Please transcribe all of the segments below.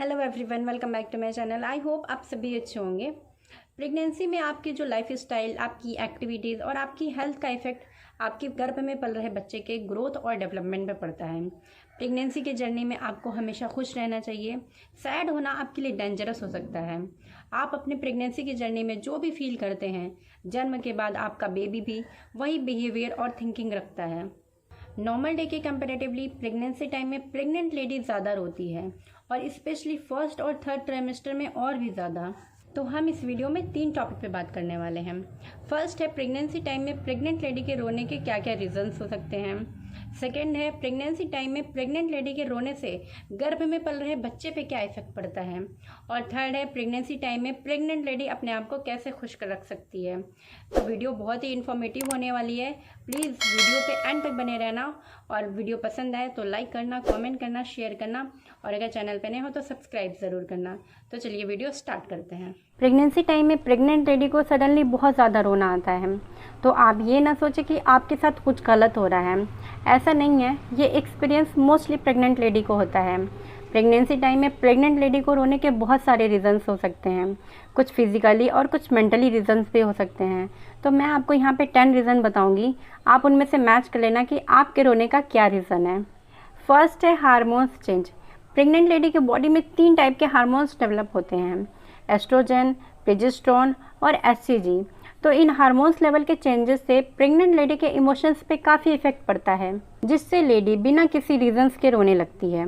Hello everyone, welcome back to my channel. I hope आप सभी अच्छे होंगे। प्रेगनेंसी में आपकी जो लाइफ स्टाइल, आपकी एक्टिविटीज़ और आपकी हेल्थ का इफेक्ट आपके गर्भ में पल रहे बच्चे के ग्रोथ और डेवलपमेंट पे पड़ता है। प्रेगनेंसी के जर्नी में आपको हमेशा खुश रहना चाहिए। सैड होना आपके लिए डेंजरस हो सकता है। आप अपने प्रेगनेंसी की जर्नी में जो भी फील करते हैं, जन्म के बाद आपका बेबी भी वही बिहेवियर और थिंकिंग रखता है। नॉर्मल डे के कंपेरेटिवली प्रेगनेंसी टाइम में प्रेग्नेंट लेडी ज़्यादा रोती है और स्पेशली फर्स्ट और थर्ड ट्राइमेस्टर में और भी ज़्यादा। तो हम इस वीडियो में 3 टॉपिक पे बात करने वाले हैं। फर्स्ट है प्रेगनेंसी टाइम में प्रेग्नेंट लेडी के रोने के क्या क्या रीजंस हो सकते हैं। सेकेंड है प्रेगनेंसी टाइम में प्रेग्नेंट लेडी के रोने से गर्भ में पल रहे बच्चे पे क्या इफेक्ट पड़ता है। और थर्ड है प्रेगनेंसी टाइम में प्रेग्नेंट लेडी अपने आप को कैसे खुश कर रख सकती है। तो वीडियो बहुत ही इन्फॉर्मेटिव होने वाली है। प्लीज़ वीडियो पे एंड तक बने रहना और वीडियो पसंद आए तो लाइक करना, कमेंट करना, शेयर करना और अगर चैनल पे नए हो तो सब्सक्राइब ज़रूर करना। तो चलिए वीडियो स्टार्ट करते हैं। प्रेगनेंसी टाइम में प्रेग्नेंट लेडी को सडनली बहुत ज़्यादा रोना आता है, तो आप ये ना सोचें कि आपके साथ कुछ गलत हो रहा है। ऐसा नहीं है, ये एक्सपीरियंस मोस्टली प्रेग्नेंट लेडी को होता है। प्रेगनेंसी टाइम में प्रेग्नेंट लेडी को रोने के बहुत सारे रीज़न्स हो सकते हैं, कुछ फिजिकली और कुछ मेंटली रीज़न्स भी हो सकते हैं। तो मैं आपको यहाँ पे 10 रीज़न बताऊँगी, आप उनमें से मैच कर लेना कि आपके रोने का क्या रीज़न है। फर्स्ट है हार्मोन्स चेंज। प्रेग्नेंट लेडी के बॉडी में 3 टाइप के हार्मोन्स डेवलप होते हैं, एस्ट्रोजन, प्रोजेस्टेरोन और एचसीजी। तो इन हार्मोन्स लेवल के चेंजेस से प्रेग्नेंट लेडी के इमोशंस पे काफ़ी इफेक्ट पड़ता है, जिससे लेडी बिना किसी रीजंस के रोने लगती है।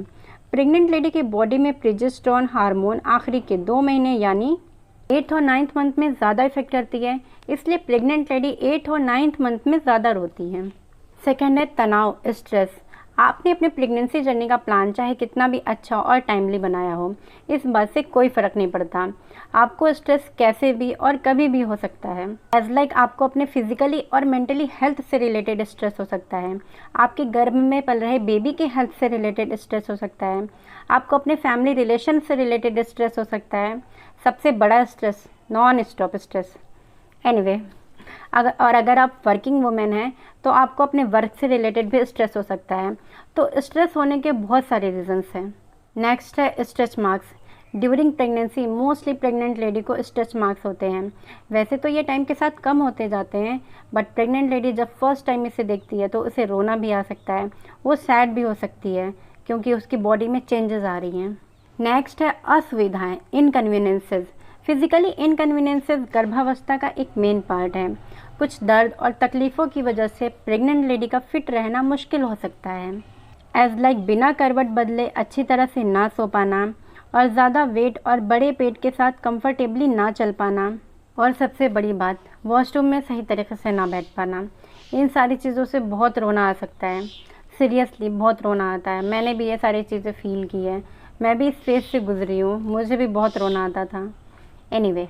प्रेग्नेंट लेडी के बॉडी में प्रोजेस्टेरोन हार्मोन आखिरी के 2 महीने यानी 8th और 9th मंथ में ज़्यादा इफेक्ट करती है, इसलिए प्रेग्नेंट लेडी 8th और 9th मंथ में ज़्यादा रोती है। सेकेंड है तनाव, स्ट्रेस। आपने अपने प्रेगनेंसी जर्नी का प्लान चाहे कितना भी अच्छा और टाइमली बनाया हो, इस बात से कोई फ़र्क नहीं पड़ता। आपको स्ट्रेस कैसे भी और कभी भी हो सकता है। एज लाइक आपको अपने फिजिकली और मेंटली हेल्थ से रिलेटेड स्ट्रेस हो सकता है, आपके गर्भ में पल रहे बेबी के हेल्थ से रिलेटेड स्ट्रेस हो सकता है, आपको अपने फैमिली रिलेशन से रिलेटेड स्ट्रेस हो सकता है। सबसे बड़ा stress non stop stress. Anyway, अगर आप वर्किंग वुमेन हैं तो आपको अपने वर्क से रिलेटेड भी स्ट्रेस हो सकता है। तो स्ट्रेस होने के बहुत सारे रीजंस हैं। नेक्स्ट है stretch marks. During pregnancy mostly pregnant lady को स्ट्रेच मार्क्स होते हैं। वैसे तो ये टाइम के साथ कम होते जाते हैं, बट प्रेग्नेंट लेडी जब फर्स्ट टाइम इसे देखती है तो उसे रोना भी आ सकता है, वो सैड भी हो सकती है क्योंकि उसकी बॉडी में चेंजेस आ रही हैं। नेक्स्ट है असुविधाएँ, इनकन्वीनियंसेस। फिजिकली इनकन्वीनियंसेस गर्भावस्था का एक मेन पार्ट है। कुछ दर्द और तकलीफ़ों की वजह से प्रेग्नेंट लेडी का फिट रहना मुश्किल हो सकता है। एज लाइक बिना करवट बदले अच्छी तरह से ना सो पाना और ज़्यादा वेट और बड़े पेट के साथ कंफर्टेबली ना चल पाना, और सबसे बड़ी बात वॉशरूम में सही तरीके से ना बैठ पाना। इन सारी चीज़ों से बहुत रोना आ सकता है। सीरियसली बहुत रोना आता है। मैंने भी ये सारी चीज़ें फील की है, मैं भी इस फेज से गुजरी हूँ, मुझे भी बहुत रोना आता था। एनीवे,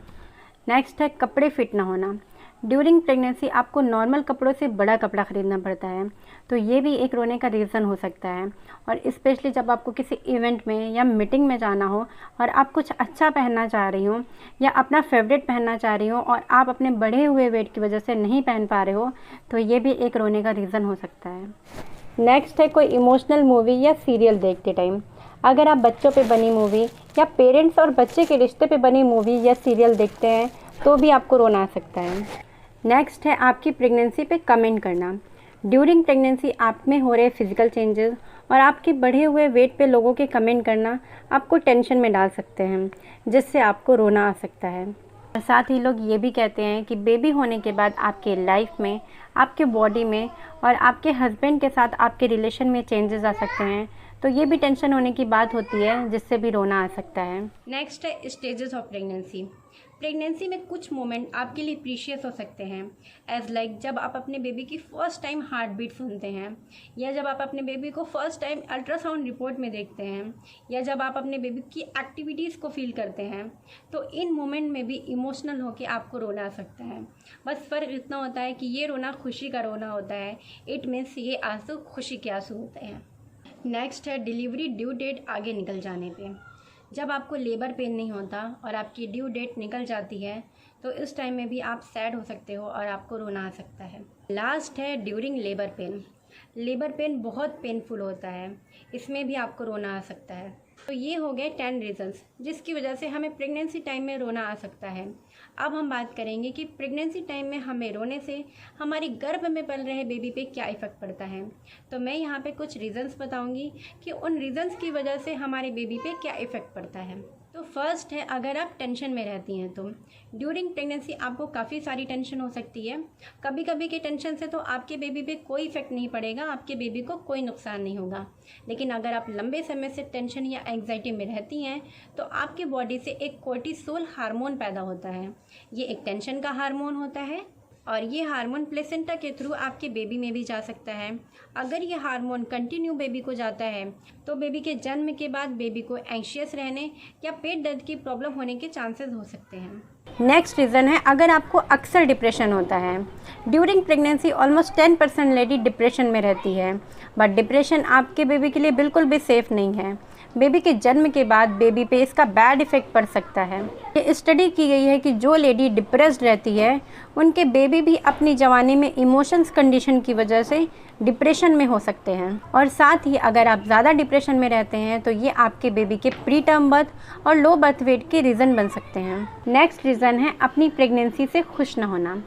नेक्स्ट है कपड़े फिट ना होना। ड्यूरिंग प्रेगनेंसी आपको नॉर्मल कपड़ों से बड़ा कपड़ा ख़रीदना पड़ता है, तो ये भी एक रोने का रीज़न हो सकता है। और स्पेशली जब आपको किसी इवेंट में या मीटिंग में जाना हो और आप कुछ अच्छा पहनना चाह रही हो या अपना फेवरेट पहनना चाह रही हो और आप अपने बढ़े हुए वेट की वजह से नहीं पहन पा रहे हो, तो ये भी एक रोने का रीज़न हो सकता है। नेक्स्ट है कोई इमोशनल मूवी या सीरियल देखते टाइम। अगर आप बच्चों पे बनी मूवी या पेरेंट्स और बच्चे के रिश्ते पे बनी मूवी या सीरियल देखते हैं तो भी आपको रोना आ सकता है। नेक्स्ट है आपकी प्रेगनेंसी पे कमेंट करना। ड्यूरिंग प्रेगनेंसी आप में हो रहे फिजिकल चेंजेस और आपके बढ़े हुए वेट पे लोगों के कमेंट करना आपको टेंशन में डाल सकते हैं, जिससे आपको रोना आ सकता है। और साथ ही लोग ये भी कहते हैं कि बेबी होने के बाद आपके लाइफ में, आपके बॉडी में और आपके हस्बैंड के साथ आपके रिलेशन में चेंजेस आ सकते हैं, तो ये भी टेंशन होने की बात होती है, जिससे भी रोना आ सकता है। नेक्स्ट है स्टेजेस ऑफ प्रेगनेंसी। प्रेगनेंसी में कुछ मोमेंट आपके लिए प्रीशियस हो सकते हैं, एज लाइक जब आप अपने बेबी की फ़र्स्ट टाइम हार्ट बीट सुनते हैं, या जब आप अपने बेबी को फर्स्ट टाइम अल्ट्रासाउंड रिपोर्ट में देखते हैं, या जब आप अपने बेबी की एक्टिविटीज़ को फील करते हैं। तो इन मोमेंट में भी इमोशनल होकर आपको रोना आ सकता है। बस फ़र्क इतना होता है कि ये रोना खुशी का रोना होता है। इट मीन्स ये आंसू खुशी के आंसू होते हैं। नेक्स्ट है डिलीवरी ड्यू डेट आगे निकल जाने पे। जब आपको लेबर पेन नहीं होता और आपकी ड्यू डेट निकल जाती है, तो इस टाइम में भी आप सैड हो सकते हो और आपको रोना आ सकता है। लास्ट है during labour pain. Labour pain बहुत पेनफुल होता है, इसमें भी आपको रोना आ सकता है। तो ये हो गए 10 रीज़न्स जिसकी वजह से हमें प्रेगनेंसी टाइम में रोना आ सकता है। अब हम बात करेंगे कि प्रेगनेंसी टाइम में हमें रोने से हमारी गर्भ में पल रहे बेबी पे क्या इफ़ेक्ट पड़ता है। तो मैं यहाँ पे कुछ रीज़न्स बताऊँगी कि उन रीज़न्स की वजह से हमारे बेबी पे क्या इफ़ेक्ट पड़ता है। तो फर्स्ट है, अगर आप टेंशन में रहती हैं तो ड्यूरिंग प्रेगनेंसी आपको काफ़ी सारी टेंशन हो सकती है। कभी कभी के टेंशन से तो आपके बेबी पे कोई इफेक्ट नहीं पड़ेगा, आपके बेबी को कोई नुकसान नहीं होगा। लेकिन अगर आप लंबे समय से टेंशन या एंग्जाइटी में रहती हैं तो आपकी बॉडी से एक कोर्टिसोल हार्मोन पैदा होता है। ये एक टेंशन का हार्मोन होता है और ये हार्मोन प्लेसेंटा के थ्रू आपके बेबी में भी जा सकता है। अगर ये हार्मोन कंटिन्यू बेबी को जाता है तो बेबी के जन्म के बाद बेबी को एंशियस रहने या पेट दर्द की प्रॉब्लम होने के चांसेस हो सकते हैं। नेक्स्ट रीज़न है, अगर आपको अक्सर डिप्रेशन होता है। During pregnancy almost 10% lady depression में रहती है, बट डिप्रेशन आपके बेबी के लिए बिल्कुल भी सेफ़ नहीं है। बेबी के जन्म के बाद बेबी पे इसका बैड इफ़ेक्ट पड़ सकता है। ये स्टडी की गई है कि जो लेडी डिप्रेस्ड रहती है उनके बेबी भी अपनी जवानी में इमोशंस कंडीशन की वजह से डिप्रेशन में हो सकते हैं। और साथ ही अगर आप ज़्यादा डिप्रेशन में रहते हैं तो ये आपके बेबी के प्री टर्म बर्थ और लो बर्थ वेट के रीज़न बन सकते हैं। नेक्स्ट रीज़न है अपनी प्रेगनेंसी से खुश न होना।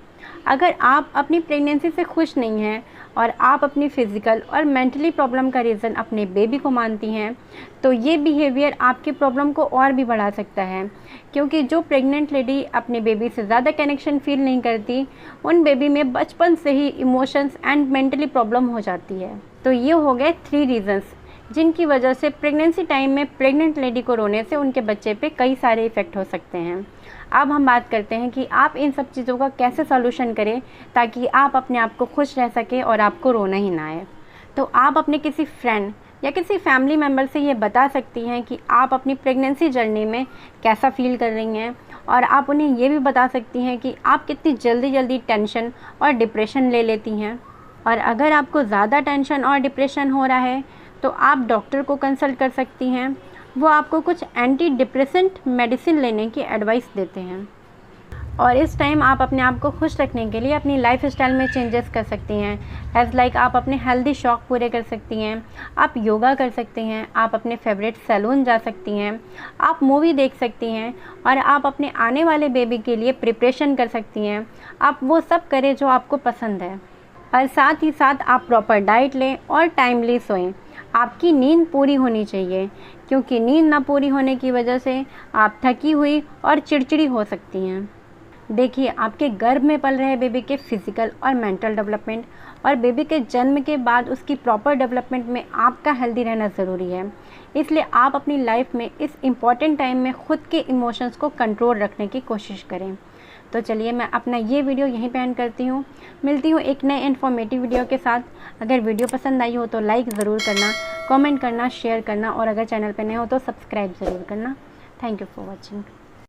अगर आप अपनी प्रेगनेंसी से खुश नहीं हैं और आप अपनी फ़िज़िकल और मेंटली प्रॉब्लम का रीज़न अपने बेबी को मानती हैं तो ये बिहेवियर आपकी प्रॉब्लम को और भी बढ़ा सकता है, क्योंकि जो प्रेग्नेंट लेडी अपने बेबी से ज़्यादा कनेक्शन फील नहीं करती उन बेबी में बचपन से ही इमोशंस एंड मेंटली प्रॉब्लम हो जाती है। तो ये हो गए 3 रीज़न्स जिनकी वजह से प्रेगनेंसी टाइम में प्रेग्नेंट लेडी को रोने से उनके बच्चे पे कई सारे इफ़ेक्ट हो सकते हैं। अब हम बात करते हैं कि आप इन सब चीज़ों का कैसे सॉल्यूशन करें ताकि आप अपने आप को खुश रह सकें और आपको रोना ही ना आए। तो आप अपने किसी फ्रेंड या किसी फैमिली मेम्बर से ये बता सकती हैं कि आप अपनी प्रेगनेंसी जर्नी में कैसा फ़ील कर रही हैं, और आप उन्हें ये भी बता सकती हैं कि आप कितनी जल्दी टेंशन और डिप्रेशन ले लेती हैं। और अगर आपको ज़्यादा टेंशन और डिप्रेशन हो रहा है तो आप डॉक्टर को कंसल्ट कर सकती हैं। वो आपको कुछ एंटी डिप्रेसेंट मेडिसिन लेने की एडवाइस देते हैं। और इस टाइम आप अपने आप को खुश रखने के लिए अपनी लाइफ स्टाइल में चेंजेस कर सकती हैं। एज लाइक आप अपने हेल्दी शौक पूरे कर सकती हैं, आप योगा कर सकती हैं, आप अपने फेवरेट सैलून जा सकती हैं, आप मूवी देख सकती हैं और आप अपने आने वाले बेबी के लिए प्रिपरेशन कर सकती हैं। आप वो सब करें जो आपको पसंद है, और साथ ही साथ आप प्रॉपर डाइट लें और टाइमली सोएं। आपकी नींद पूरी होनी चाहिए, क्योंकि नींद ना पूरी होने की वजह से आप थकी हुई और चिड़चिड़ी हो सकती हैं। देखिए, आपके गर्भ में पल रहे बेबी के फिज़िकल और मेंटल डेवलपमेंट और बेबी के जन्म के बाद उसकी प्रॉपर डेवलपमेंट में आपका हेल्दी रहना ज़रूरी है। इसलिए आप अपनी लाइफ में इस इम्पॉर्टेंट टाइम में ख़ुद के इमोशंस को कंट्रोल रखने की कोशिश करें। तो चलिए, मैं अपना ये वीडियो यहीं पे एंड करती हूँ। मिलती हूँ एक नए इन्फॉर्मेटिव वीडियो के साथ। अगर वीडियो पसंद आई हो तो लाइक ज़रूर करना, कमेंट करना, शेयर करना, और अगर चैनल पे नए हो तो सब्सक्राइब ज़रूर करना। Thank you for watching.